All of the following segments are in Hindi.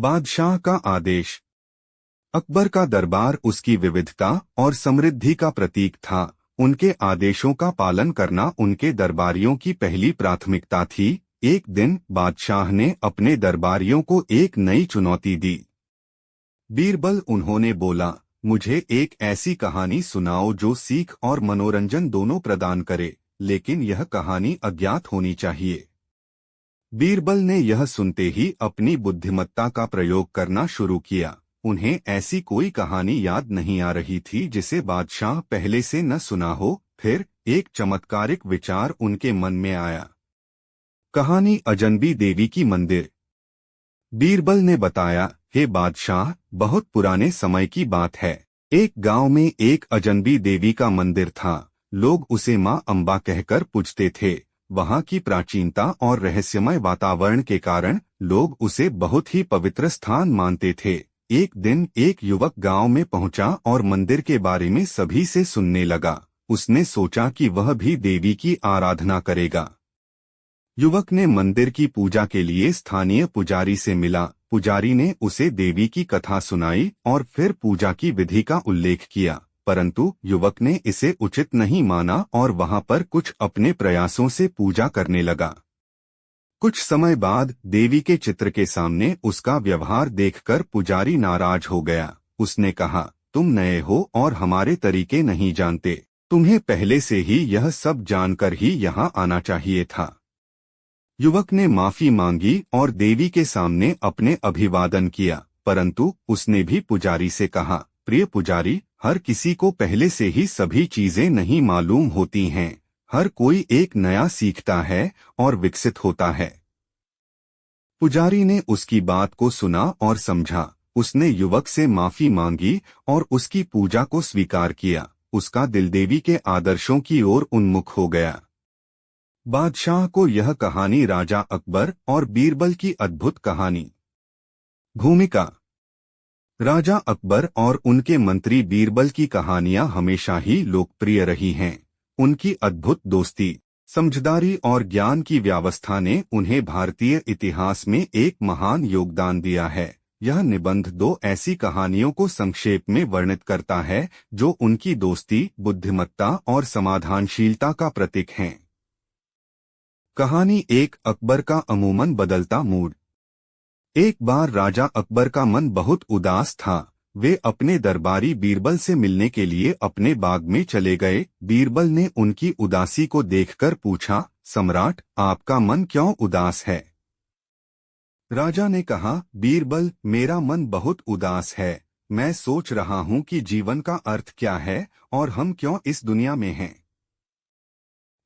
बादशाह का आदेश। अकबर का दरबार उसकी विविधता और समृद्धि का प्रतीक था। उनके आदेशों का पालन करना उनके दरबारियों की पहली प्राथमिकता थी। एक दिन बादशाह ने अपने दरबारियों को एक नई चुनौती दी। बीरबल, उन्होंने बोला, मुझे एक ऐसी कहानी सुनाओ जो सीख और मनोरंजन दोनों प्रदान करे, लेकिन यह कहानी अज्ञात होनी चाहिए। बीरबल ने यह सुनते ही अपनी बुद्धिमत्ता का प्रयोग करना शुरू किया। उन्हें ऐसी कोई कहानी याद नहीं आ रही थी जिसे बादशाह पहले से न सुना हो। फिर एक चमत्कारिक विचार उनके मन में आया। कहानी अजनबी देवी की मंदिर। बीरबल ने बताया, हे बादशाह, बहुत पुराने समय की बात है। एक गांव में एक अजनबी देवी का मंदिर था। लोग उसे मां अम्बा कहकर पूजते थे। वहां की प्राचीनता और रहस्यमय वातावरण के कारण लोग उसे बहुत ही पवित्र स्थान मानते थे। एक दिन एक युवक गांव में पहुंचा और मंदिर के बारे में सभी से सुनने लगा। उसने सोचा कि वह भी देवी की आराधना करेगा। युवक ने मंदिर की पूजा के लिए स्थानीय पुजारी से मिला। पुजारी ने उसे देवी की कथा सुनाई और फिर पूजा की विधि का उल्लेख किया, परंतु युवक ने इसे उचित नहीं माना और वहां पर कुछ अपने प्रयासों से पूजा करने लगा। कुछ समय बाद देवी के चित्र के सामने उसका व्यवहार देखकर पुजारी नाराज हो गया। उसने कहा, तुम नए हो और हमारे तरीके नहीं जानते। तुम्हें पहले से ही यह सब जानकर ही यहाँ आना चाहिए था। युवक ने माफी मांगी और देवी के सामने अपने अभिवादन किया, परंतु उसने भी पुजारी से कहा, प्रिय पुजारी, हर किसी को पहले से ही सभी चीजें नहीं मालूम होती हैं। हर कोई एक नया सीखता है और विकसित होता है। पुजारी ने उसकी बात को सुना और समझा। उसने युवक से माफी मांगी और उसकी पूजा को स्वीकार किया। उसका दिल देवी के आदर्शों की ओर उन्मुख हो गया। बादशाह को यह कहानी राजा अकबर और बीरबल की अद्भुत कहानी। भूमिका। राजा अकबर और उनके मंत्री बीरबल की कहानियां हमेशा ही लोकप्रिय रही हैं। उनकी अद्भुत दोस्ती, समझदारी और ज्ञान की व्यवस्था ने उन्हें भारतीय इतिहास में एक महान योगदान दिया है। यह निबंध दो ऐसी कहानियों को संक्षेप में वर्णित करता है जो उनकी दोस्ती, बुद्धिमत्ता और समाधानशीलता का प्रतीक हैं। कहानी एक, अकबर का अमूमन बदलता मूड। एक बार राजा अकबर का मन बहुत उदास था। वे अपने दरबारी बीरबल से मिलने के लिए अपने बाग में चले गए। बीरबल ने उनकी उदासी को देखकर पूछा, सम्राट, आपका मन क्यों उदास है? राजा ने कहा, बीरबल, मेरा मन बहुत उदास है। मैं सोच रहा हूँ कि जीवन का अर्थ क्या है और हम क्यों इस दुनिया में हैं।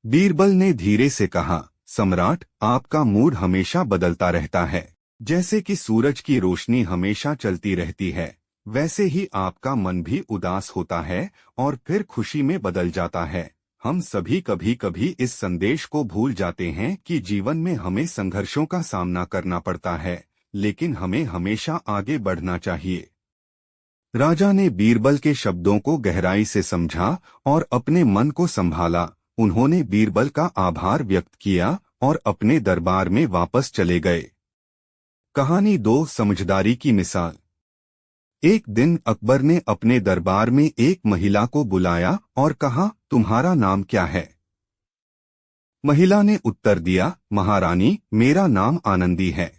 बीरबल ने धीरे से कहा, सम्राट, आपका मूड हमेशा बदलता रहता है। जैसे कि सूरज की रोशनी हमेशा चलती रहती है, वैसे ही आपका मन भी उदास होता है और फिर खुशी में बदल जाता है। हम सभी कभी कभी इस संदेश को भूल जाते हैं कि जीवन में हमें संघर्षों का सामना करना पड़ता है, लेकिन हमें हमेशा आगे बढ़ना चाहिए। राजा ने बीरबल के शब्दों को गहराई से समझा और अपने मन को संभाला। उन्होंने बीरबल का आभार व्यक्त किया और अपने दरबार में वापस चले गए। कहानी दो, समझदारी की मिसाल। एक दिन अकबर ने अपने दरबार में एक महिला को बुलाया और कहा, तुम्हारा नाम क्या है? महिला ने उत्तर दिया, महारानी, मेरा नाम आनंदी है।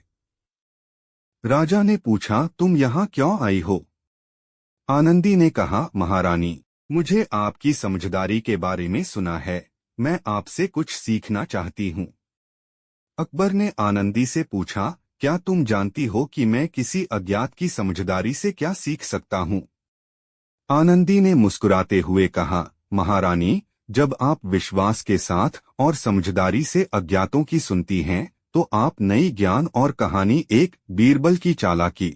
राजा ने पूछा, तुम यहाँ क्यों आई हो? आनंदी ने कहा, महारानी, मुझे आपकी समझदारी के बारे में सुना है। मैं आपसे कुछ सीखना चाहती हूँ। अकबर ने आनंदी से पूछा, क्या तुम जानती हो कि मैं किसी अज्ञात की समझदारी से क्या सीख सकता हूँ? आनंदी ने मुस्कुराते हुए कहा, महारानी, जब आप विश्वास के साथ और समझदारी से अज्ञातों की सुनती हैं, तो आप नई ज्ञान और कहानी। एक, बीरबल की चालाकी।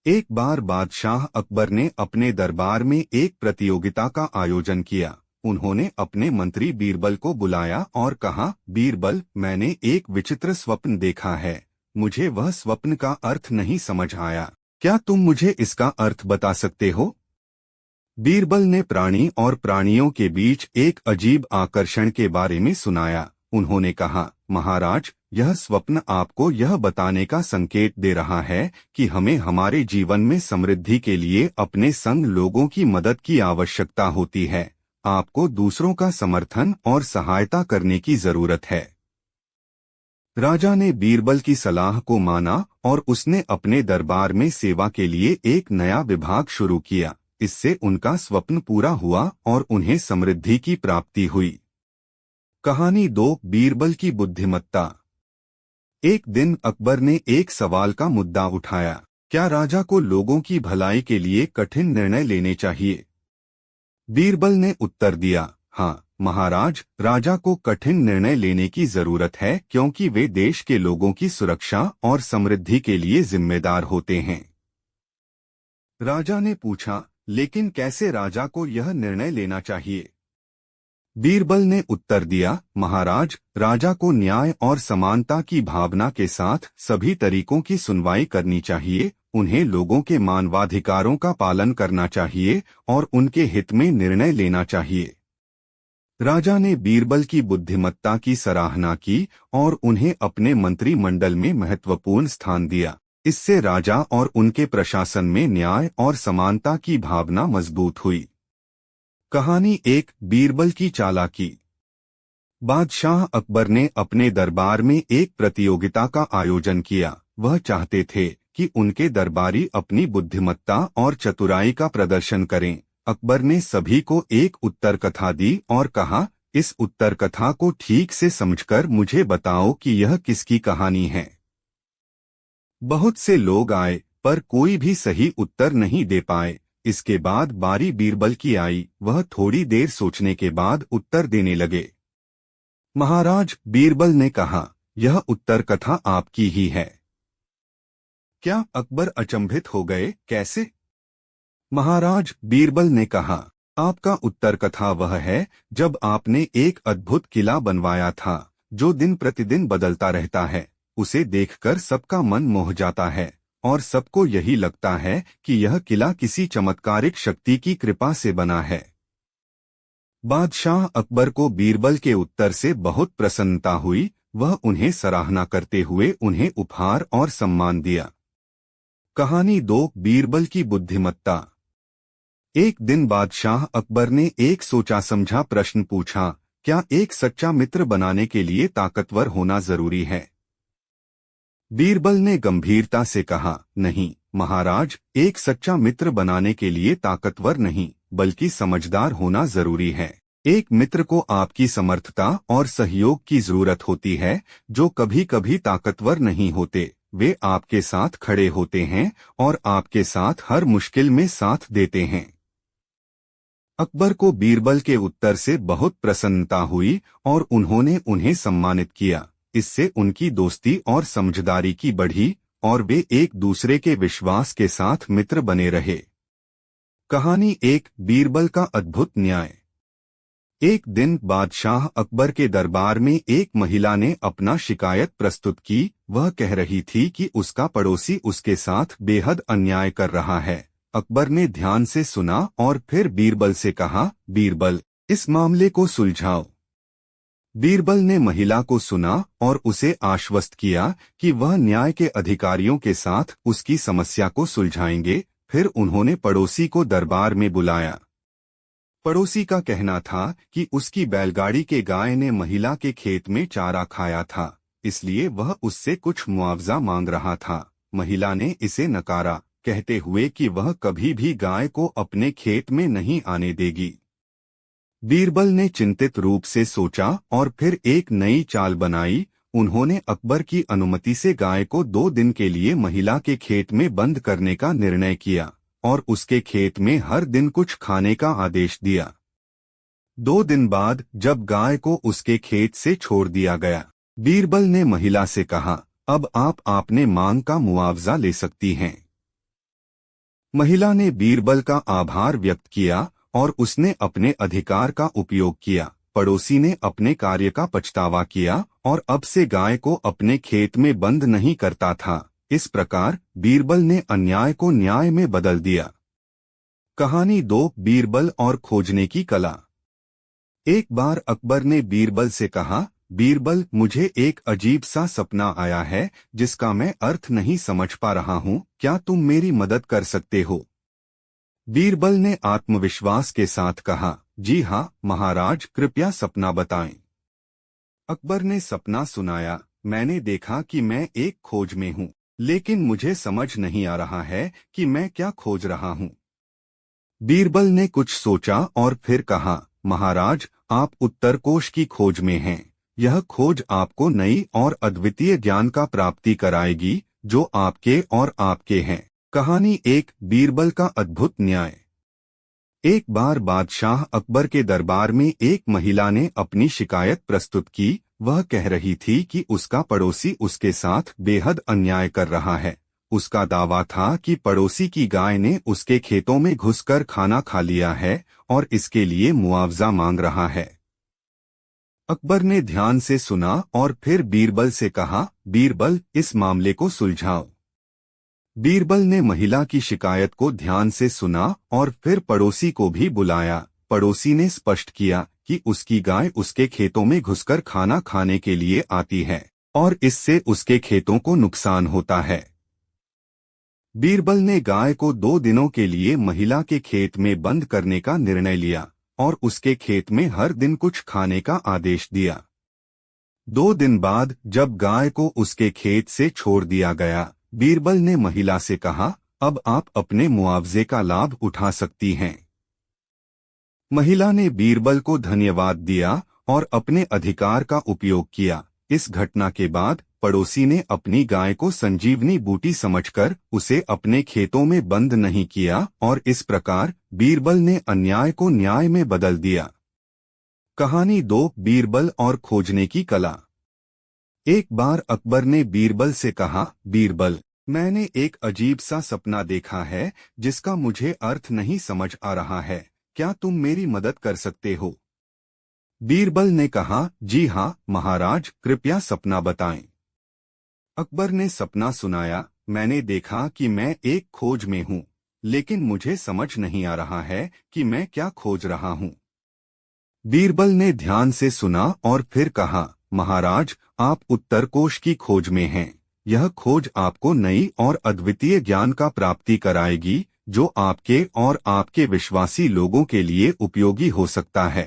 एक बार बादशाह अकबर ने अपने दरबार में एक प्रतियोगिता का आयोजन किया। उन्होंने अपने मंत्री बीरबल को बुलाया और कहा, बीरबल, मैंने एक विचित्र स्वप्न देखा है। मुझे वह स्वप्न का अर्थ नहीं समझ आया। क्या तुम मुझे इसका अर्थ बता सकते हो? बीरबल ने प्राणी और प्राणियों के बीच एक अजीब आकर्षण के बारे में सुनाया। उन्होंने कहा, महाराज, यह स्वप्न आपको यह बताने का संकेत दे रहा है कि हमें हमारे जीवन में समृद्धि के लिए अपने संग लोगों की मदद की आवश्यकता होती है। आपको दूसरों का समर्थन और सहायता करने की जरूरत है। राजा ने बीरबल की सलाह को माना और उसने अपने दरबार में सेवा के लिए एक नया विभाग शुरू किया। इससे उनका स्वप्न पूरा हुआ और उन्हें समृद्धि की प्राप्ति हुई। कहानी 2, बीरबल की बुद्धिमत्ता। एक दिन अकबर ने एक सवाल का मुद्दा उठाया, क्या राजा को लोगों की भलाई के लिए कठिन निर्णय लेने चाहिए? बीरबल ने उत्तर दिया, हाँ महाराज, राजा को कठिन निर्णय लेने की जरूरत है क्योंकि वे देश के लोगों की सुरक्षा और समृद्धि के लिए जिम्मेदार होते हैं। राजा ने पूछा, लेकिन कैसे राजा को यह निर्णय लेना चाहिए? बीरबल ने उत्तर दिया, महाराज, राजा को न्याय और समानता की भावना के साथ सभी तरीकों की सुनवाई करनी चाहिए। उन्हें लोगों के मानवाधिकारों का पालन करना चाहिए और उनके हित में निर्णय लेना चाहिए। राजा ने बीरबल की बुद्धिमत्ता की सराहना की और उन्हें अपने मंत्रिमंडल में महत्वपूर्ण स्थान दिया। इससे राजा और उनके प्रशासन में न्याय और समानता की भावना मजबूत हुई। कहानी 1, बीरबल की चालाकी। बादशाह अकबर ने अपने दरबार में एक प्रतियोगिता का आयोजन किया। वह चाहते थे कि उनके दरबारी अपनी बुद्धिमत्ता और चतुराई का प्रदर्शन करें। अकबर ने सभी को एक उत्तर कथा दी और कहा, इस उत्तर कथा को ठीक से समझकर मुझे बताओ कि यह किसकी कहानी है। बहुत से लोग आए पर कोई भी सही उत्तर नहीं दे पाए। इसके बाद बारी बीरबल की आई। वह थोड़ी देर सोचने के बाद उत्तर देने लगे। महाराज, बीरबल ने कहा, यह उत्तर कथा आपकी ही है। क्या? अकबर अचंभित हो गए, कैसे? महाराज, बीरबल ने कहा, आपका उत्तर कथा वह है जब आपने एक अद्भुत किला बनवाया था जो दिन प्रतिदिन बदलता रहता है। उसे देखकर सबका मन मोह जाता है और सबको यही लगता है कि यह किला किसी चमत्कारिक शक्ति की कृपा से बना है। बादशाह अकबर को बीरबल के उत्तर से बहुत प्रसन्नता हुई। वह उन्हें सराहना करते हुए उन्हें उपहार और सम्मान दिया। कहानी 2, बीरबल की बुद्धिमत्ता। एक दिन बादशाह अकबर ने एक सोचा समझा प्रश्न पूछा, क्या एक सच्चा मित्र बनाने के लिए ताकतवर होना जरूरी है? बीरबल ने गंभीरता से कहा, नहीं महाराज, एक सच्चा मित्र बनाने के लिए ताकतवर नहीं बल्कि समझदार होना जरूरी है। एक मित्र को आपकी समर्थता और सहयोग की जरूरत होती है। जो कभी कभी ताकतवर नहीं होते, वे आपके साथ खड़े होते हैं और आपके साथ हर मुश्किल में साथ देते हैं। अकबर को बीरबल के उत्तर से बहुत प्रसन्नता हुई और उन्होंने उन्हें सम्मानित किया। इससे उनकी दोस्ती और समझदारी की बढ़ी और वे एक दूसरे के विश्वास के साथ मित्र बने रहे। कहानी 1, बीरबल का अद्भुत न्याय। एक दिन बादशाह अकबर के दरबार में एक महिला ने अपना शिकायत प्रस्तुत की। वह कह रही थी कि उसका पड़ोसी उसके साथ बेहद अन्याय कर रहा है। अकबर ने ध्यान से सुना और फिर बीरबल से कहा, बीरबल, इस मामले को सुलझाओ। बीरबल ने महिला को सुना और उसे आश्वस्त किया कि वह न्याय के अधिकारियों के साथ उसकी समस्या को सुलझाएंगे। फिर उन्होंने पड़ोसी को दरबार में बुलाया। पड़ोसी का कहना था कि उसकी बैलगाड़ी के गाय ने महिला के खेत में चारा खाया था, इसलिए वह उससे कुछ मुआवजा मांग रहा था। महिला ने इसे नकारा, कहते हुए कि वह कभी भी गाय को अपने खेत में नहीं आने देगी। बीरबल ने चिंतित रूप से सोचा और फिर एक नई चाल बनाई। उन्होंने अकबर की अनुमति से गाय को 2 दिन के लिए महिला के खेत में बंद करने का निर्णय किया और उसके खेत में हर दिन कुछ खाने का आदेश दिया। 2 दिन बाद जब गाय को उसके खेत से छोड़ दिया गया, बीरबल ने महिला से कहा, अब आप अपने मांग का मुआवजा ले सकती हैं। महिला ने बीरबल का आभार व्यक्त किया और उसने अपने अधिकार का उपयोग किया। पड़ोसी ने अपने कार्य का पछतावा किया और अब से गाय को अपने खेत में बंद नहीं करता था। इस प्रकार बीरबल ने अन्याय को न्याय में बदल दिया। कहानी 2, बीरबल और खोजने की कला। एक बार अकबर ने बीरबल से कहा, बीरबल, मुझे एक अजीब सा सपना आया है जिसका मैं अर्थ नहीं समझ पा रहा हूँ, क्या तुम मेरी मदद कर सकते हो? बीरबल ने आत्मविश्वास के साथ कहा, जी हाँ महाराज, कृपया सपना बताएं। अकबर ने सपना सुनाया, मैंने देखा कि मैं एक खोज में हूँ, लेकिन मुझे समझ नहीं आ रहा है कि मैं क्या खोज रहा हूँ। बीरबल ने कुछ सोचा और फिर कहा, महाराज, आप उत्तरकोश की खोज में हैं। यह खोज आपको नई और अद्वितीय ज्ञान का प्राप्ति कराएगी जो आपके और आपके हैं। कहानी एक, बीरबल का अद्भुत न्याय। एक बार बादशाह अकबर के दरबार में एक महिला ने अपनी शिकायत प्रस्तुत की। वह कह रही थी कि उसका पड़ोसी उसके साथ बेहद अन्याय कर रहा है। उसका दावा था कि पड़ोसी की गाय ने उसके खेतों में घुसकर खाना खा लिया है और इसके लिए मुआवजा मांग रहा है। अकबर ने ध्यान से सुना और फिर बीरबल से कहा, बीरबल, इस मामले को सुलझाओ। बीरबल ने महिला की शिकायत को ध्यान से सुना और फिर पड़ोसी को भी बुलाया। पड़ोसी ने स्पष्ट किया कि उसकी गाय उसके खेतों में घुसकर खाना खाने के लिए आती है और इससे उसके खेतों को नुकसान होता है। बीरबल ने गाय को 2 दिनों के लिए महिला के खेत में बंद करने का निर्णय लिया और उसके खेत में हर दिन कुछ खाने का आदेश दिया। 2 दिन बाद जब गाय को उसके खेत से छोड़ दिया गया, बीरबल ने महिला से कहा, अब आप अपने मुआवजे का लाभ उठा सकती हैं। महिला ने बीरबल को धन्यवाद दिया और अपने अधिकार का उपयोग किया। इस घटना के बाद पड़ोसी ने अपनी गाय को संजीवनी बूटी समझकर उसे अपने खेतों में बंद नहीं किया और इस प्रकार बीरबल ने अन्याय को न्याय में बदल दिया। कहानी 2, बीरबल और खोजने की कला। एक बार अकबर ने बीरबल से कहा, बीरबल, मैंने एक अजीब सा सपना देखा है जिसका मुझे अर्थ नहीं समझ आ रहा है, क्या तुम मेरी मदद कर सकते हो? बीरबल ने कहा, जी हाँ महाराज, कृपया सपना बताएं। अकबर ने सपना सुनाया, मैंने देखा कि मैं एक खोज में हूँ, लेकिन मुझे समझ नहीं आ रहा है कि मैं क्या खोज रहा हूँ। बीरबल ने ध्यान से सुना और फिर कहा, महाराज, आप उत्तरकोश की खोज में हैं। यह खोज आपको नई और अद्वितीय ज्ञान का प्राप्ति कराएगी जो आपके और आपके विश्वासी लोगों के लिए उपयोगी हो सकता है।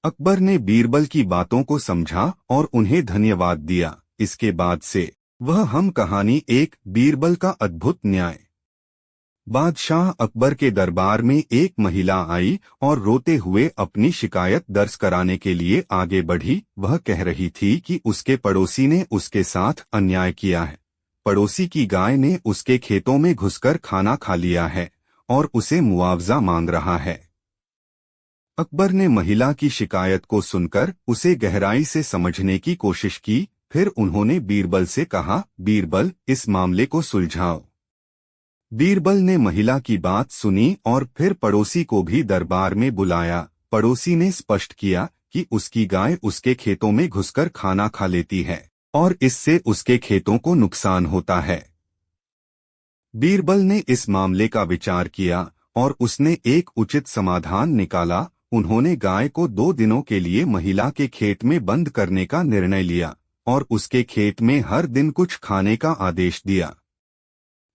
अकबर ने बीरबल की बातों को समझा और उन्हें धन्यवाद दिया। इसके बाद से वह हम कहानी एक, बीरबल का अद्भुत न्याय। बादशाह अकबर के दरबार में एक महिला आई और रोते हुए अपनी शिकायत दर्ज कराने के लिए आगे बढ़ी। वह कह रही थी कि उसके पड़ोसी ने उसके साथ अन्याय किया है। पड़ोसी की गाय ने उसके खेतों में घुसकर खाना खा लिया है और उसे मुआवजा मांग रहा है। अकबर ने महिला की शिकायत को सुनकर उसे गहराई से समझने की कोशिश की। फिर उन्होंने बीरबल से कहा, बीरबल, इस मामले को सुलझाओ। बीरबल ने महिला की बात सुनी और फिर पड़ोसी को भी दरबार में बुलाया। पड़ोसी ने स्पष्ट किया कि उसकी गाय उसके खेतों में घुसकर खाना खा लेती है और इससे उसके खेतों को नुकसान होता है। बीरबल ने इस मामले का विचार किया और उसने एक उचित समाधान निकाला। उन्होंने गाय को 2 दिनों के लिए महिला के खेत में बंद करने का निर्णय लिया और उसके खेत में हर दिन कुछ खाने का आदेश दिया।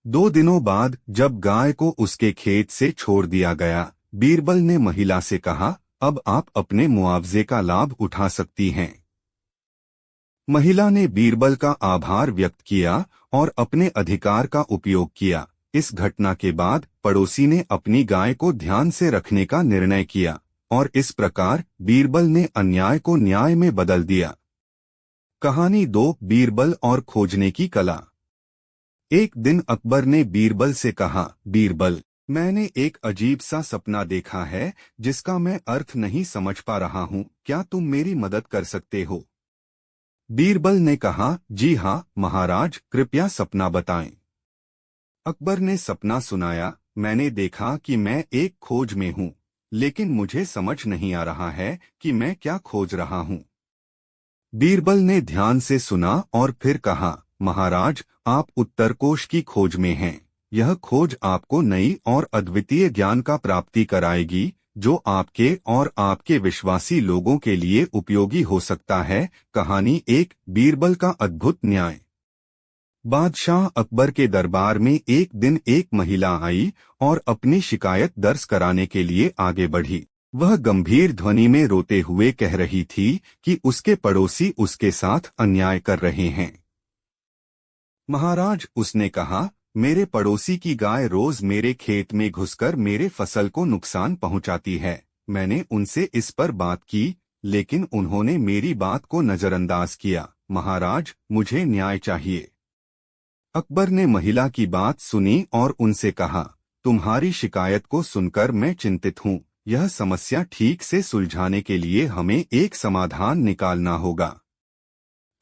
2 दिनों बाद जब गाय को उसके खेत से छोड़ दिया गया, बीरबल ने महिला से कहा, अब आप अपने मुआवजे का लाभ उठा सकती हैं। महिला ने बीरबल का आभार व्यक्त किया और अपने अधिकार का उपयोग किया। इस घटना के बाद पड़ोसी ने अपनी गाय को ध्यान से रखने का निर्णय किया और इस प्रकार बीरबल ने अन्याय को न्याय में बदल दिया। कहानी 2, बीरबल और खोजने की कला। एक दिन अकबर ने बीरबल से कहा, बीरबल, मैंने एक अजीब सा सपना देखा है जिसका मैं अर्थ नहीं समझ पा रहा हूँ, क्या तुम मेरी मदद कर सकते हो? बीरबल ने कहा, जी हाँ महाराज, कृपया सपना बताएं। अकबर ने सपना सुनाया, मैंने देखा कि मैं एक खोज में हूँ, लेकिन मुझे समझ नहीं आ रहा है कि मैं क्या खोज रहा हूँ। बीरबल ने ध्यान से सुना और फिर कहा, महाराज, आप उत्तरकोश की खोज में हैं। यह खोज आपको नई और अद्वितीय ज्ञान का प्राप्ति कराएगी जो आपके और आपके विश्वासी लोगों के लिए उपयोगी हो सकता है। कहानी 1 बीरबल का अद्भुत न्याय। बादशाह अकबर के दरबार में एक दिन एक महिला आई और अपनी शिकायत दर्ज कराने के लिए आगे बढ़ी। वह गंभीर ध्वनि में रोते हुए कह रही थी कि उसके पड़ोसी उसके साथ अन्याय कर रहे हैं। महाराज, उसने कहा, मेरे पड़ोसी की गाय रोज मेरे खेत में घुसकर मेरे फसल को नुकसान पहुंचाती है। मैंने उनसे इस पर बात की, लेकिन उन्होंने मेरी बात को नजरअंदाज किया। महाराज, मुझे न्याय चाहिए। अकबर ने महिला की बात सुनी और उनसे कहा, तुम्हारी शिकायत को सुनकर मैं चिंतित हूँ। यह समस्या ठीक से सुलझाने के लिए हमें एक समाधान निकालना होगा।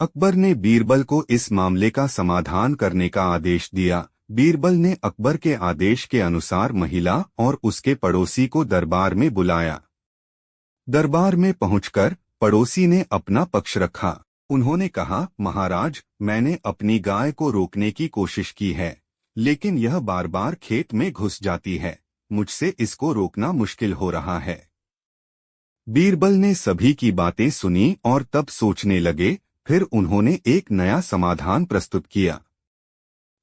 अकबर ने बीरबल को इस मामले का समाधान करने का आदेश दिया। बीरबल ने अकबर के आदेश के अनुसार महिला और उसके पड़ोसी को दरबार में बुलाया। दरबार में पहुंचकर पड़ोसी ने अपना पक्ष रखा। उन्होंने कहा, महाराज, मैंने अपनी गाय को रोकने की कोशिश की है, लेकिन यह बार बार खेत में घुस जाती है। मुझसे इसको रोकना मुश्किल हो रहा है। बीरबल ने सभी की बातें सुनी और तब सोचने लगे। फिर उन्होंने एक नया समाधान प्रस्तुत किया।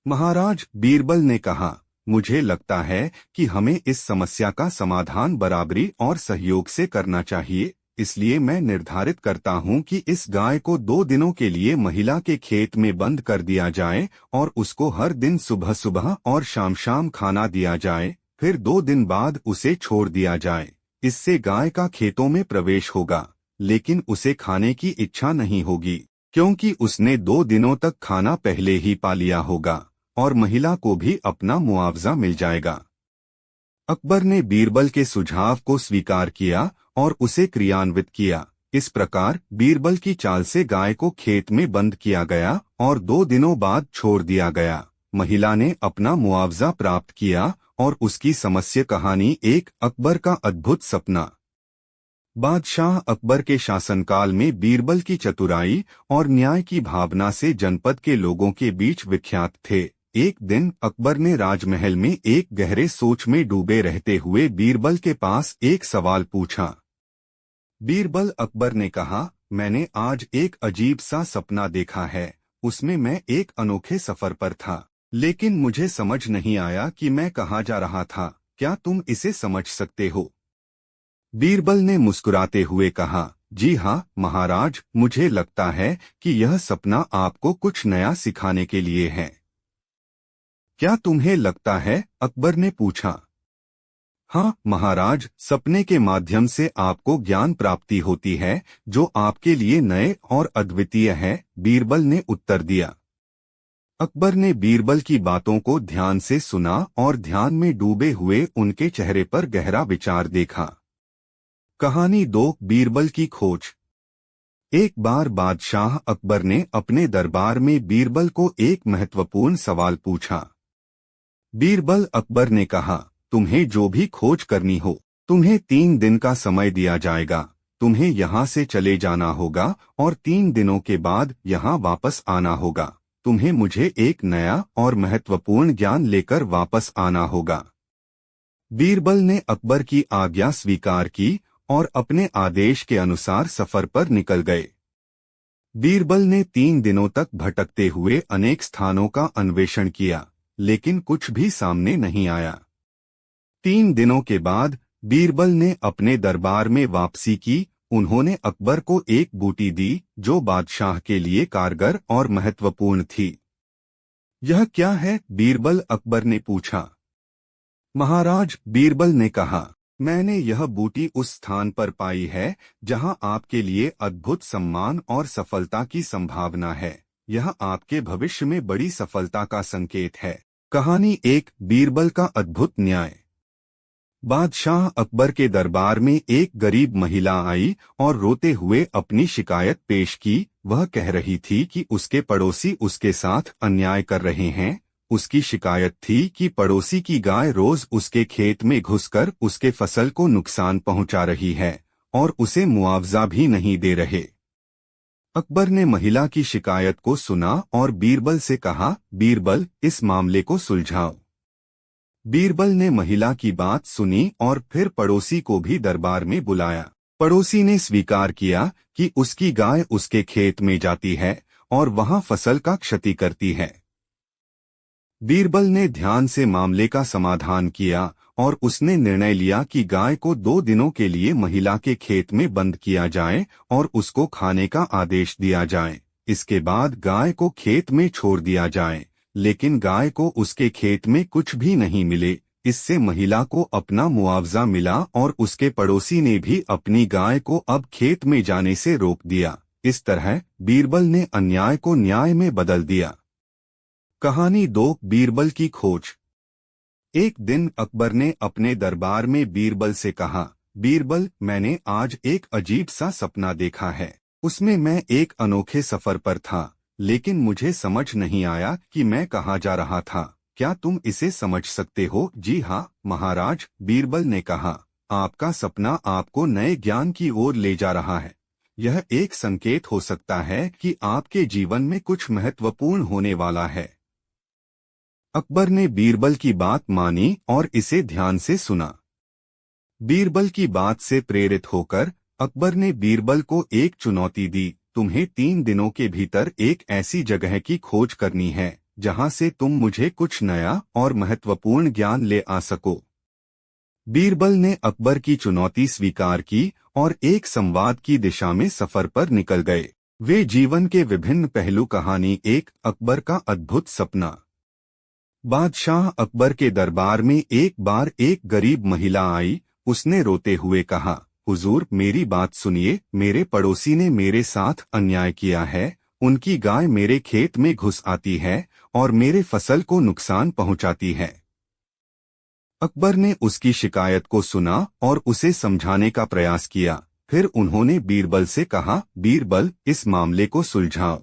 महाराज, बीरबल ने कहा, मुझे लगता है कि हमें इस समस्या का समाधान बराबरी और सहयोग से करना चाहिए। इसलिए मैं निर्धारित करता हूं कि इस गाय को 2 दिनों के लिए महिला के खेत में बंद कर दिया जाए और उसको हर दिन सुबह सुबह और शाम शाम खाना दिया जाए। फिर 2 दिन बाद उसे छोड़ दिया जाए। इससे गाय का खेतों में प्रवेश होगा, लेकिन उसे खाने की इच्छा नहीं होगी, क्योंकि उसने 2 दिनों तक खाना पहले ही पा लिया होगा, और महिला को भी अपना मुआवजा मिल जाएगा। अकबर ने बीरबल के सुझाव को स्वीकार किया और उसे क्रियान्वित किया। इस प्रकार बीरबल की चाल से गाय को खेत में बंद किया गया और 2 दिनों बाद छोड़ दिया गया। महिला ने अपना मुआवजा प्राप्त किया और उसकी समस्या। कहानी 1 अकबर का अद्भुत सपना। बादशाह अकबर के शासनकाल में बीरबल की चतुराई और न्याय की भावना से जनपद के लोगों के बीच विख्यात थे। एक दिन अकबर ने राजमहल में एक गहरे सोच में डूबे रहते हुए बीरबल के पास एक सवाल पूछा। बीरबल, अकबर ने कहा, मैंने आज एक अजीब सा सपना देखा है। उसमें मैं एक अनोखे सफर पर था, लेकिन मुझे समझ नहीं आया कि मैं कहाँ जा रहा था। क्या तुम इसे समझ सकते हो? बीरबल ने मुस्कुराते हुए कहा, जी हाँ महाराज, मुझे लगता है कि यह सपना आपको कुछ नया सिखाने के लिए है। क्या तुम्हें लगता है? अकबर ने पूछा। हाँ महाराज, सपने के माध्यम से आपको ज्ञान प्राप्ति होती है जो आपके लिए नए और अद्वितीय है, बीरबल ने उत्तर दिया। अकबर ने बीरबल की बातों को ध्यान से सुना और ध्यान में डूबे हुए उनके चेहरे पर गहरा विचार देखा। कहानी 2 बीरबल की खोज। एक बार बादशाह अकबर ने अपने दरबार में बीरबल को एक महत्वपूर्ण सवाल पूछा। बीरबल, अकबर ने कहा, तुम्हें जो भी खोज करनी हो, तुम्हें 3 दिन का समय दिया जाएगा। तुम्हें यहाँ से चले जाना होगा और 3 दिनों के बाद यहाँ वापस आना होगा। तुम्हें मुझे एक नया और महत्वपूर्ण ज्ञान लेकर वापस आना होगा। बीरबल ने अकबर की आज्ञा स्वीकार की और अपने आदेश के अनुसार सफर पर निकल गए। बीरबल ने 3 दिनों तक भटकते हुए अनेक स्थानों का अन्वेषण किया, लेकिन कुछ भी सामने नहीं आया। 3 दिनों के बाद बीरबल ने अपने दरबार में वापसी की। उन्होंने अकबर को एक बूटी दी जो बादशाह के लिए कारगर और महत्वपूर्ण थी। यह क्या है? बीरबल, अकबर ने पूछा। महाराज, बीरबल ने कहा, मैंने यह बूटी उस स्थान पर पाई है जहां आपके लिए अद्भुत सम्मान और सफलता की संभावना है। यह आपके भविष्य में बड़ी सफलता का संकेत है। कहानी 1 बीरबल का अद्भुत न्याय। बादशाह अकबर के दरबार में एक गरीब महिला आई और रोते हुए अपनी शिकायत पेश की। वह कह रही थी कि उसके पड़ोसी उसके साथ अन्याय कर रहे हैं। उसकी शिकायत थी कि पड़ोसी की गाय रोज उसके खेत में घुसकर उसके फसल को नुकसान पहुंचा रही है और उसे मुआवजा भी नहीं दे रहे। अकबर ने महिला की शिकायत को सुना और बीरबल से कहा, बीरबल, इस मामले को सुलझाओ। बीरबल ने महिला की बात सुनी और फिर पड़ोसी को भी दरबार में बुलाया। पड़ोसी ने स्वीकार किया कि उसकी गाय उसके खेत में जाती है और वहां फसल का क्षति करती है। बीरबल ने ध्यान से मामले का समाधान किया और उसने निर्णय लिया कि गाय को 2 दिनों के लिए महिला के खेत में बंद किया जाए और उसको खाने का आदेश दिया जाए। इसके बाद गाय को खेत में छोड़ दिया जाए, लेकिन गाय को उसके खेत में कुछ भी नहीं मिले। इससे महिला को अपना मुआवजा मिला और उसके पड़ोसी ने भी अपनी गाय को अब खेत में जाने से रोक दिया। इस तरह बीरबल ने अन्याय को न्याय में बदल दिया। कहानी 2, बीरबल की खोज। एक दिन अकबर ने अपने दरबार में बीरबल से कहा, बीरबल, मैंने आज एक अजीब सा सपना देखा है। उसमें मैं एक अनोखे सफर पर था, लेकिन मुझे समझ नहीं आया कि मैं कहाँ जा रहा था। क्या तुम इसे समझ सकते हो? जी हाँ महाराज, बीरबल ने कहा, आपका सपना आपको नए ज्ञान की ओर ले जा रहा है। यह एक संकेत हो सकता है कि आपके जीवन में कुछ महत्वपूर्ण होने वाला है। अकबर ने बीरबल की बात मानी और इसे ध्यान से सुना। बीरबल की बात से प्रेरित होकर अकबर ने बीरबल को एक चुनौती दी, तुम्हें 3 दिनों के भीतर एक ऐसी जगह की खोज करनी है जहां से तुम मुझे कुछ नया और महत्वपूर्ण ज्ञान ले आ सको। बीरबल ने अकबर की चुनौती स्वीकार की और एक संवाद की दिशा में सफर पर निकल गए। वे जीवन के विभिन्न पहलू। कहानी 1, अकबर का अद्भुत सपना। बादशाह अकबर के दरबार में एक बार एक गरीब महिला आई। उसने रोते हुए कहा, हुजूर, मेरी बात सुनिए, मेरे पड़ोसी ने मेरे साथ अन्याय किया है। उनकी गाय मेरे खेत में घुस आती है और मेरे फसल को नुकसान पहुंचाती है। अकबर ने उसकी शिकायत को सुना और उसे समझाने का प्रयास किया। फिर उन्होंने बीरबल से कहा, बीरबल, इस मामले को सुलझाओ।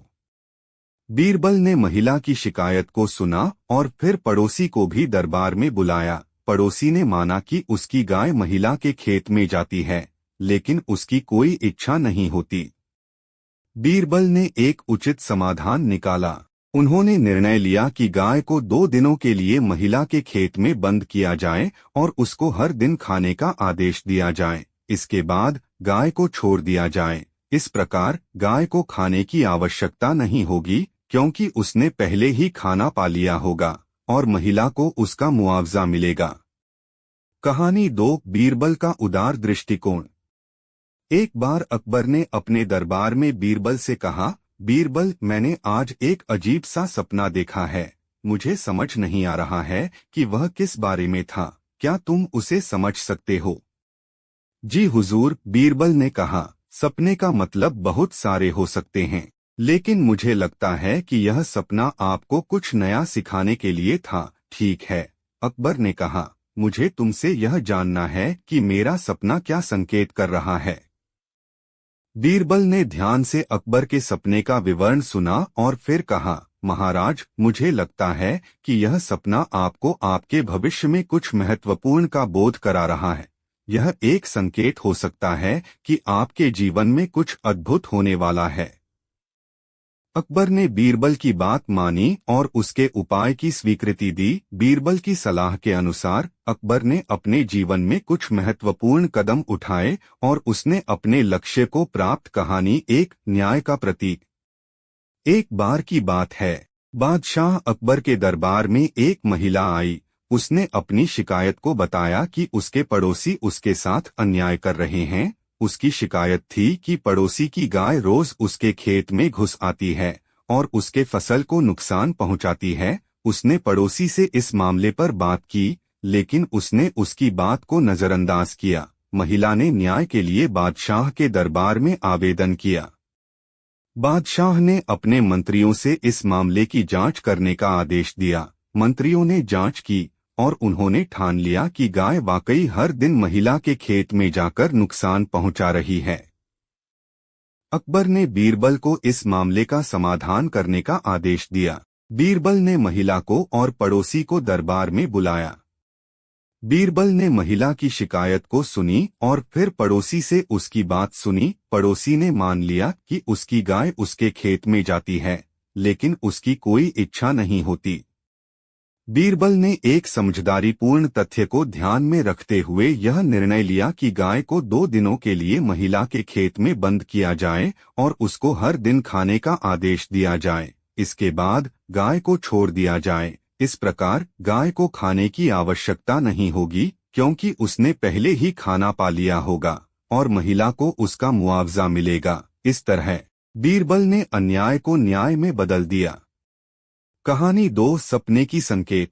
बीरबल ने महिला की शिकायत को सुना और फिर पड़ोसी को भी दरबार में बुलाया। पड़ोसी ने माना कि उसकी गाय महिला के खेत में जाती है, लेकिन उसकी कोई इच्छा नहीं होती। बीरबल ने एक उचित समाधान निकाला। उन्होंने निर्णय लिया कि गाय को 2 दिनों के लिए महिला के खेत में बंद किया जाए और उसको हर दिन खाने का आदेश दिया जाए। इसके बाद गाय को छोड़ दिया जाए। इस प्रकार गाय को खाने की आवश्यकता नहीं होगी, क्योंकि उसने पहले ही खाना पा लिया होगा और महिला को उसका मुआवजा मिलेगा। कहानी 2, बीरबल का उदार दृष्टिकोण। एक बार अकबर ने अपने दरबार में बीरबल से कहा, बीरबल, मैंने आज एक अजीब सा सपना देखा है। मुझे समझ नहीं आ रहा है कि वह किस बारे में था। क्या तुम उसे समझ सकते हो? जी हुजूर, बीरबल ने कहा, सपने का मतलब बहुत सारे हो सकते हैं, लेकिन मुझे लगता है कि यह सपना आपको कुछ नया सिखाने के लिए था। ठीक है, अकबर ने कहा, मुझे तुमसे यह जानना है कि मेरा सपना क्या संकेत कर रहा है। बीरबल ने ध्यान से अकबर के सपने का विवरण सुना और फिर कहा, महाराज, मुझे लगता है कि यह सपना आपको आपके भविष्य में कुछ महत्वपूर्ण का बोध करा रहा है। यह एक संकेत हो सकता है कि आपके जीवन में कुछ अद्भुत होने वाला है। अकबर ने बीरबल की बात मानी और उसके उपाय की स्वीकृति दी। बीरबल की सलाह के अनुसार अकबर ने अपने जीवन में कुछ महत्वपूर्ण कदम उठाए और उसने अपने लक्ष्य को प्राप्त। कहानी 1, न्याय का प्रतीक। एक बार की बात है, बादशाह अकबर के दरबार में एक महिला आई। उसने अपनी शिकायत को बताया कि उसके पड़ोसी उसके साथ अन्याय कर रहे हैं। उसकी शिकायत थी कि पड़ोसी की गाय रोज उसके खेत में घुस आती है और उसके फसल को नुकसान पहुंचाती है। उसने पड़ोसी से इस मामले पर बात की, लेकिन उसने उसकी बात को नजरअंदाज किया। महिला ने न्याय के लिए बादशाह के दरबार में आवेदन किया। बादशाह ने अपने मंत्रियों से इस मामले की जांच करने का आदेश दिया। मंत्रियों ने जांच की और उन्होंने ठान लिया कि गाय वाकई हर दिन महिला के खेत में जाकर नुकसान पहुंचा रही है। अकबर ने बीरबल को इस मामले का समाधान करने का आदेश दिया। बीरबल ने महिला को और पड़ोसी को दरबार में बुलाया। बीरबल ने महिला की शिकायत को सुनी और फिर पड़ोसी से उसकी बात सुनी। पड़ोसी ने मान लिया कि उसकी गाय उसके खेत में जाती है, लेकिन उसकी कोई इच्छा नहीं होती। बीरबल ने एक समझदारीपूर्ण तथ्य को ध्यान में रखते हुए यह निर्णय लिया कि गाय को 2 दिनों के लिए महिला के खेत में बंद किया जाए और उसको हर दिन खाने का आदेश दिया जाए। इसके बाद गाय को छोड़ दिया जाए। इस प्रकार गाय को खाने की आवश्यकता नहीं होगी, क्योंकि उसने पहले ही खाना पा लिया होगा और महिला को उसका मुआवजा मिलेगा। इस तरह बीरबल ने अन्याय को न्याय में बदल दिया। कहानी 2 सपने की संकेत।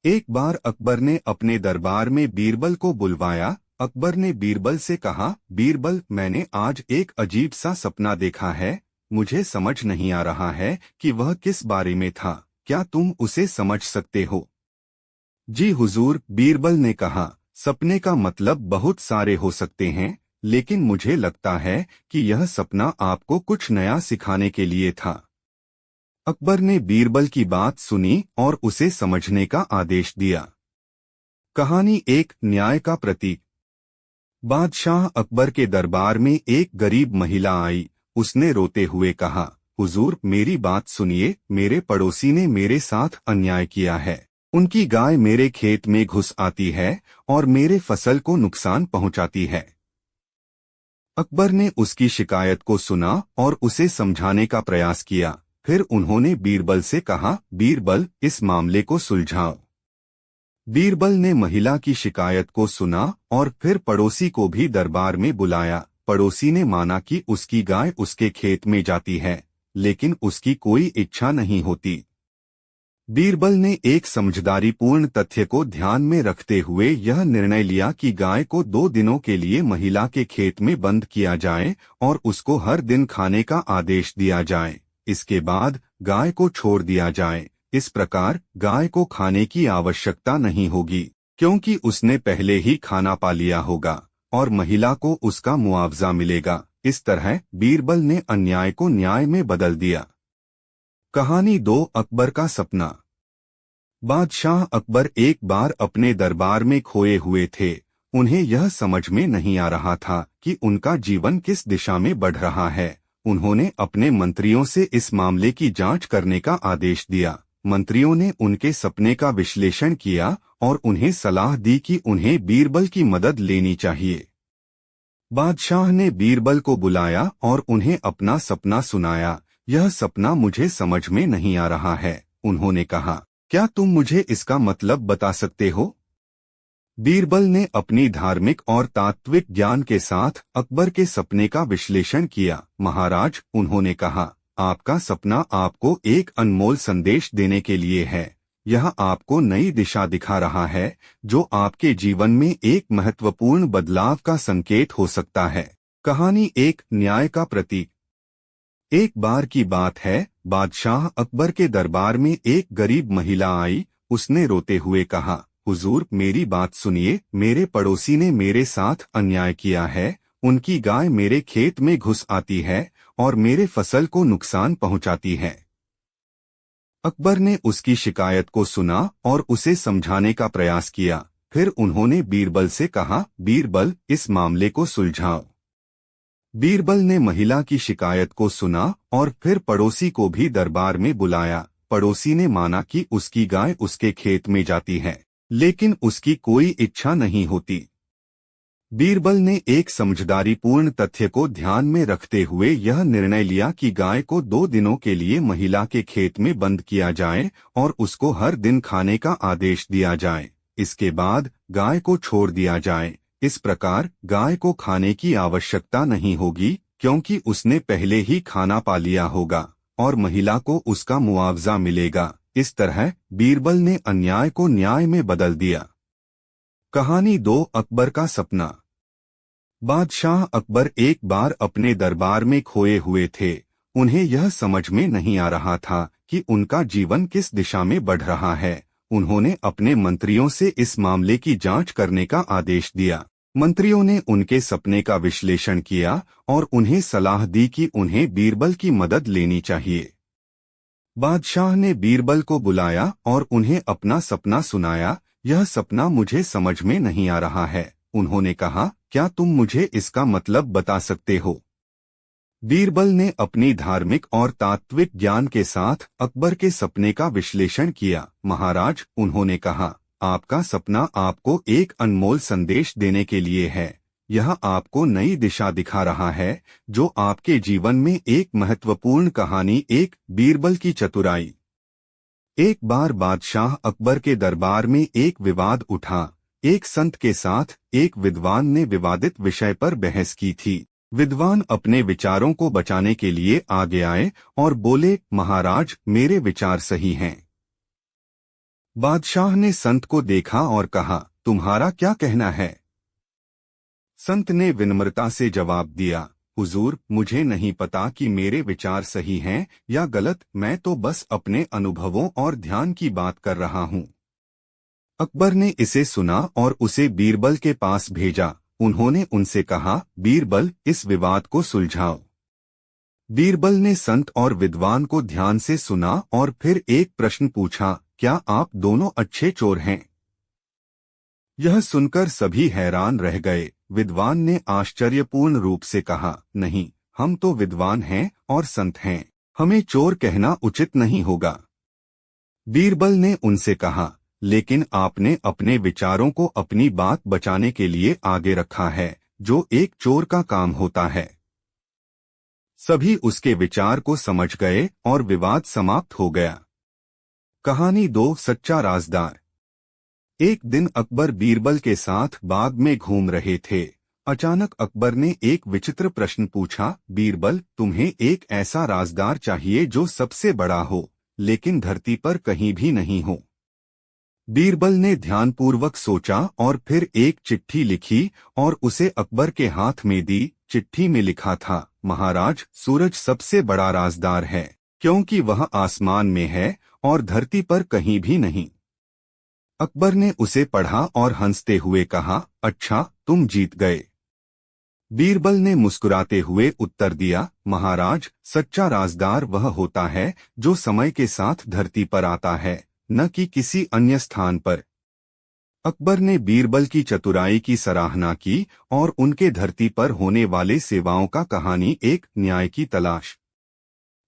एक बार अकबर ने अपने दरबार में बीरबल को बुलवाया। अकबर ने बीरबल से कहा, बीरबल, मैंने आज एक अजीब सा सपना देखा है। मुझे समझ नहीं आ रहा है कि वह किस बारे में था। क्या तुम उसे समझ सकते हो? जी हुजूर, बीरबल ने कहा, सपने का मतलब बहुत सारे हो सकते हैं, लेकिन मुझे लगता है कि यह सपना आपको कुछ नया सिखाने के लिए था। अकबर ने बीरबल की बात सुनी और उसे समझने का आदेश दिया। कहानी 1 न्याय का प्रतीक। बादशाह अकबर के दरबार में एक गरीब महिला आई। उसने रोते हुए कहा, हुजूर, मेरी बात सुनिए। मेरे पड़ोसी ने मेरे साथ अन्याय किया है। उनकी गाय मेरे खेत में घुस आती है और मेरे फसल को नुकसान पहुंचाती है। अकबर ने उसकी शिकायत को सुना और उसे समझाने का प्रयास किया। फिर उन्होंने बीरबल से कहा, बीरबल, इस मामले को सुलझाओ। बीरबल ने महिला की शिकायत को सुना और फिर पड़ोसी को भी दरबार में बुलाया। पड़ोसी ने माना कि उसकी गाय उसके खेत में जाती है, लेकिन उसकी कोई इच्छा नहीं होती। बीरबल ने एक समझदारीपूर्ण तथ्य को ध्यान में रखते हुए यह निर्णय लिया कि गाय को 2 दिनों के लिए महिला के खेत में बंद किया जाए और उसको हर दिन खाने का आदेश दिया जाए। इसके बाद गाय को छोड़ दिया जाए। इस प्रकार गाय को खाने की आवश्यकता नहीं होगी, क्योंकि उसने पहले ही खाना पा लिया होगा और महिला को उसका मुआवजा मिलेगा। इस तरह बीरबल ने अन्याय को न्याय में बदल दिया। कहानी 2 अकबर का सपना। बादशाह अकबर एक बार अपने दरबार में खोए हुए थे। उन्हें यह समझ में नहीं आ रहा था कि उनका जीवन किस दिशा में बढ़ रहा है। उन्होंने अपने मंत्रियों से इस मामले की जांच करने का आदेश दिया। मंत्रियों ने उनके सपने का विश्लेषण किया और उन्हें सलाह दी कि उन्हें बीरबल की मदद लेनी चाहिए। बादशाह ने बीरबल को बुलाया और उन्हें अपना सपना सुनाया। यह सपना मुझे समझ में नहीं आ रहा है, उन्होंने कहा। क्या तुम मुझे इसका मतलब बता सकते हो? बीरबल ने अपनी धार्मिक और तात्विक ज्ञान के साथ अकबर के सपने का विश्लेषण किया। महाराज, उन्होंने कहा, आपका सपना आपको एक अनमोल संदेश देने के लिए है। यह आपको नई दिशा दिखा रहा है, जो आपके जीवन में एक महत्वपूर्ण बदलाव का संकेत हो सकता है। कहानी 1 न्याय का प्रतीक। एक बार की बात है, बादशाह अकबर के दरबार में एक गरीब महिला आई। उसने रोते हुए कहा, हुजूर, मेरी बात सुनिए। मेरे पड़ोसी ने मेरे साथ अन्याय किया है। उनकी गाय मेरे खेत में घुस आती है और मेरे फसल को नुकसान पहुंचाती है। अकबर ने उसकी शिकायत को सुना और उसे समझाने का प्रयास किया। फिर उन्होंने बीरबल से कहा, बीरबल, इस मामले को सुलझाओ। बीरबल ने महिला की शिकायत को सुना और फिर पड़ोसी को भी दरबार में बुलाया। पड़ोसी ने माना कि उसकी गाय उसके खेत में जाती है, लेकिन उसकी कोई इच्छा नहीं होती। बीरबल ने एक समझदारीपूर्ण तथ्य को ध्यान में रखते हुए यह निर्णय लिया कि गाय को 2 दिनों के लिए महिला के खेत में बंद किया जाए और उसको हर दिन खाने का आदेश दिया जाए। इसके बाद गाय को छोड़ दिया जाए। इस प्रकार गाय को खाने की आवश्यकता नहीं होगी, क्योंकि उसने पहले ही खाना पा लिया होगा और महिला को उसका मुआवजा मिलेगा। इस तरह बीरबल ने अन्याय को न्याय में बदल दिया। कहानी 2 अकबर का सपना। बादशाह अकबर एक बार अपने दरबार में खोए हुए थे। उन्हें यह समझ में नहीं आ रहा था कि उनका जीवन किस दिशा में बढ़ रहा है। उन्होंने अपने मंत्रियों से इस मामले की जांच करने का आदेश दिया। मंत्रियों ने उनके सपने का विश्लेषण किया और उन्हें सलाह दी कि उन्हें बीरबल की मदद लेनी चाहिए। बादशाह ने बीरबल को बुलाया और उन्हें अपना सपना सुनाया। यह सपना मुझे समझ में नहीं आ रहा है, उन्होंने कहा। क्या तुम मुझे इसका मतलब बता सकते हो? बीरबल ने अपनी धार्मिक और तात्विक ज्ञान के साथ अकबर के सपने का विश्लेषण किया। महाराज, उन्होंने कहा, आपका सपना आपको एक अनमोल संदेश देने के लिए है। यह आपको नई दिशा दिखा रहा है, जो आपके जीवन में एक महत्वपूर्ण कहानी। एक बीरबल की चतुराई। एक बार बादशाह अकबर के दरबार में एक विवाद उठा। एक संत के साथ एक विद्वान ने विवादित विषय पर बहस की थी। विद्वान अपने विचारों को बचाने के लिए आगे आए और बोले, महाराज, मेरे विचार सही हैं। बादशाह ने संत को देखा और कहा, तुम्हारा क्या कहना है? संत ने विनम्रता से जवाब दिया, हुजूर, मुझे नहीं पता कि मेरे विचार सही हैं या गलत, मैं तो बस अपने अनुभवों और ध्यान की बात कर रहा हूँ। अकबर ने इसे सुना और उसे बीरबल के पास भेजा। उन्होंने उनसे कहा, बीरबल, इस विवाद को सुलझाओ। बीरबल ने संत और विद्वान को ध्यान से सुना और फिर एक प्रश्न पूछा, क्या आप दोनों अच्छे चोर हैं? यह सुनकर सभी हैरान रह गए। विद्वान ने आश्चर्यपूर्ण रूप से कहा, नहीं, हम तो विद्वान हैं और संत हैं, हमें चोर कहना उचित नहीं होगा। बीरबल ने उनसे कहा, लेकिन आपने अपने विचारों को अपनी बात बचाने के लिए आगे रखा है, जो एक चोर का काम होता है। सभी उसके विचार को समझ गए और विवाद समाप्त हो गया। कहानी 2, सच्चा राजदार। एक दिन अकबर बीरबल के साथ बाग में घूम रहे थे। अचानक अकबर ने एक विचित्र प्रश्न पूछा, बीरबल, तुम्हें एक ऐसा राजदार चाहिए जो सबसे बड़ा हो, लेकिन धरती पर कहीं भी नहीं हो। बीरबल ने ध्यानपूर्वक सोचा और फिर एक चिट्ठी लिखी और उसे अकबर के हाथ में दी। चिट्ठी में लिखा था, महाराज, सूरज सबसे बड़ा राजदार है, क्योंकि वह आसमान में है और धरती पर कहीं भी नहीं। अकबर ने उसे पढ़ा और हंसते हुए कहा, अच्छा, तुम जीत गए। बीरबल ने मुस्कुराते हुए उत्तर दिया, महाराज, सच्चा राजदार वह होता है जो समय के साथ धरती पर आता है, न कि किसी अन्य स्थान पर। अकबर ने बीरबल की चतुराई की सराहना की और उनके धरती पर होने वाले सेवाओं का कहानी एक न्याय की तलाश।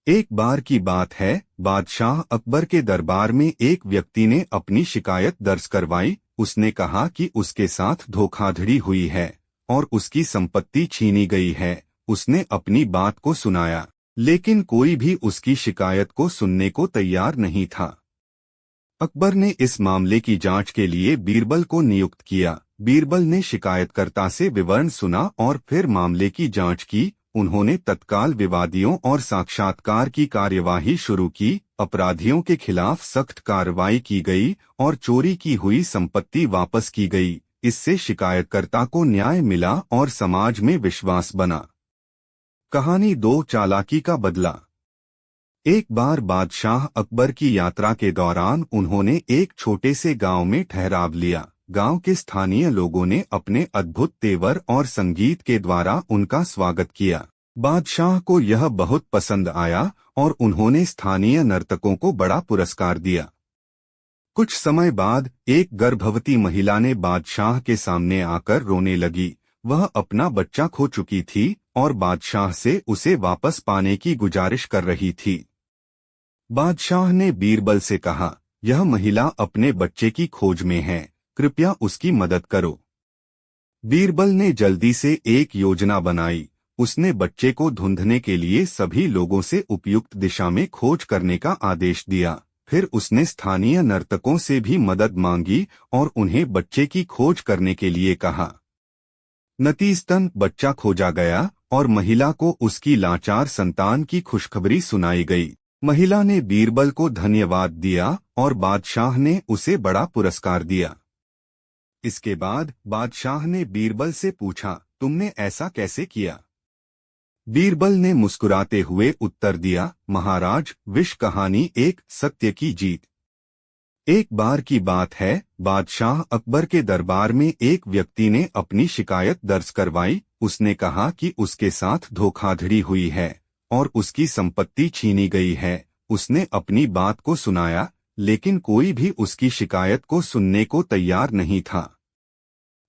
एक बार की बात है, बादशाह अकबर के दरबार में एक व्यक्ति ने अपनी शिकायत दर्ज करवाई। उसने कहा कि उसके साथ धोखाधड़ी हुई है और उसकी संपत्ति छीनी गई है। उसने अपनी बात को सुनाया, लेकिन कोई भी उसकी शिकायत को सुनने को तैयार नहीं था। अकबर ने इस मामले की जांच के लिए बीरबल को नियुक्त किया। बीरबल ने शिकायतकर्ता से विवरण सुना और फिर मामले की जांच की। उन्होंने तत्काल विवादियों और साक्षात्कार की कार्यवाही शुरू की। अपराधियों के खिलाफ सख्त कार्रवाई की गई और चोरी की हुई संपत्ति वापस की गई। इससे शिकायतकर्ता को न्याय मिला और समाज में विश्वास बना। कहानी 2, चालाकी का बदला। एक बार बादशाह अकबर की यात्रा के दौरान उन्होंने एक छोटे से गांव में ठहराव लिया। गांव के स्थानीय लोगों ने अपने अद्भुत तेवर और संगीत के द्वारा उनका स्वागत किया। बादशाह को यह बहुत पसंद आया और उन्होंने स्थानीय नर्तकों को बड़ा पुरस्कार दिया। कुछ समय बाद एक गर्भवती महिला ने बादशाह के सामने आकर रोने लगी। वह अपना बच्चा खो चुकी थी और बादशाह से उसे वापस पाने की गुजारिश कर रही थी। बादशाह ने बीरबल से कहा, यह महिला अपने बच्चे की खोज में है, कृपया उसकी मदद करो। बीरबल ने जल्दी से एक योजना बनाई। उसने बच्चे को ढूंढने के लिए सभी लोगों से उपयुक्त दिशा में खोज करने का आदेश दिया। फिर उसने स्थानीय नर्तकों से भी मदद मांगी और उन्हें बच्चे की खोज करने के लिए कहा। नतीजतन बच्चा खोजा गया और महिला को उसकी लाचार संतान की खुशखबरी सुनाई गई। महिला ने बीरबल को धन्यवाद दिया और बादशाह ने उसे बड़ा पुरस्कार दिया। इसके बाद बादशाह ने बीरबल से पूछा, तुमने ऐसा कैसे किया? बीरबल ने मुस्कुराते हुए उत्तर दिया, महाराज, विश्व कहानी एक सत्य की जीत। एक बार की बात है, बादशाह अकबर के दरबार में एक व्यक्ति ने अपनी शिकायत दर्ज करवाई। उसने कहा कि उसके साथ धोखाधड़ी हुई है और उसकी संपत्ति छीनी गई है। उसने अपनी बात को सुनाया, लेकिन कोई भी उसकी शिकायत को सुनने को तैयार नहीं था।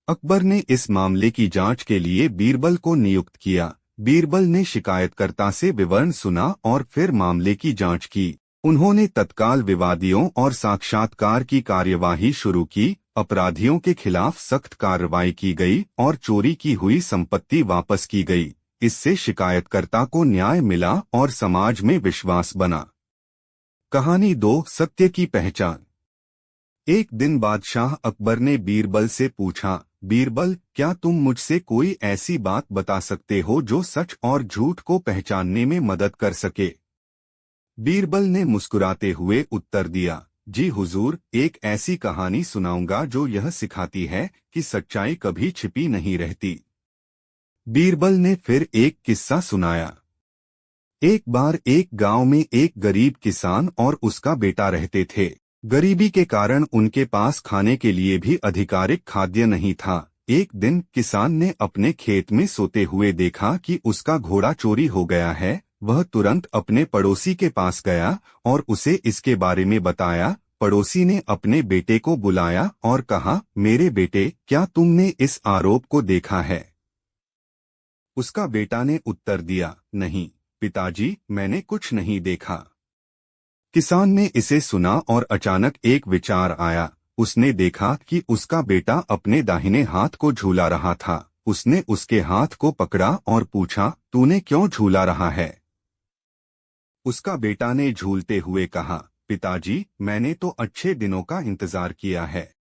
अकबर ने इस मामले की जांच के लिए बीरबल को नियुक्त किया। बीरबल ने शिकायतकर्ता से विवरण सुना और फिर मामले की जांच की। उन्होंने तत्काल विवादियों और साक्षात्कार की कार्यवाही शुरू की। अपराधियों के खिलाफ सख्त कार्रवाई की गई और चोरी की हुई संपत्ति वापस की गई। इससे शिकायतकर्ता को न्याय मिला और समाज में विश्वास बना। कहानी 2, सत्य की पहचान। एक दिन बादशाह अकबर ने बीरबल से पूछा, बीरबल, क्या तुम मुझसे कोई ऐसी बात बता सकते हो जो सच और झूठ को पहचानने में मदद कर सके? बीरबल ने मुस्कुराते हुए उत्तर दिया, जी हुजूर, एक ऐसी कहानी सुनाऊंगा जो यह सिखाती है कि सच्चाई कभी छिपी नहीं रहती। बीरबल ने फिर एक किस्सा सुनाया। एक बार एक गांव में एक गरीब किसान और उसका बेटा रहते थे। गरीबी के कारण उनके पास खाने के लिए भी आधिकारिक खाद्य नहीं था। एक दिन किसान ने अपने खेत में सोते हुए देखा कि उसका घोड़ा चोरी हो गया है। वह तुरंत अपने पड़ोसी के पास गया और उसे इसके बारे में बताया। पड़ोसी ने अपने बेटे को बुलाया और कहा, मेरे बेटे, क्या तुमने इस आरोप को देखा है? उसका बेटा ने उत्तर दिया, नहीं पिताजी, मैंने कुछ नहीं देखा। किसान ने इसे सुना और अचानक एक विचार आया। उसने देखा कि उसका बेटा अपने दाहिने हाथ को झूला रहा था। उसने उसके हाथ को पकड़ा और पूछा, तूने क्यों झूला रहा है? उसका बेटा ने झूलते हुए कहा, पिताजी, मैंने तो अच्छे दिनों का इंतजार किया है।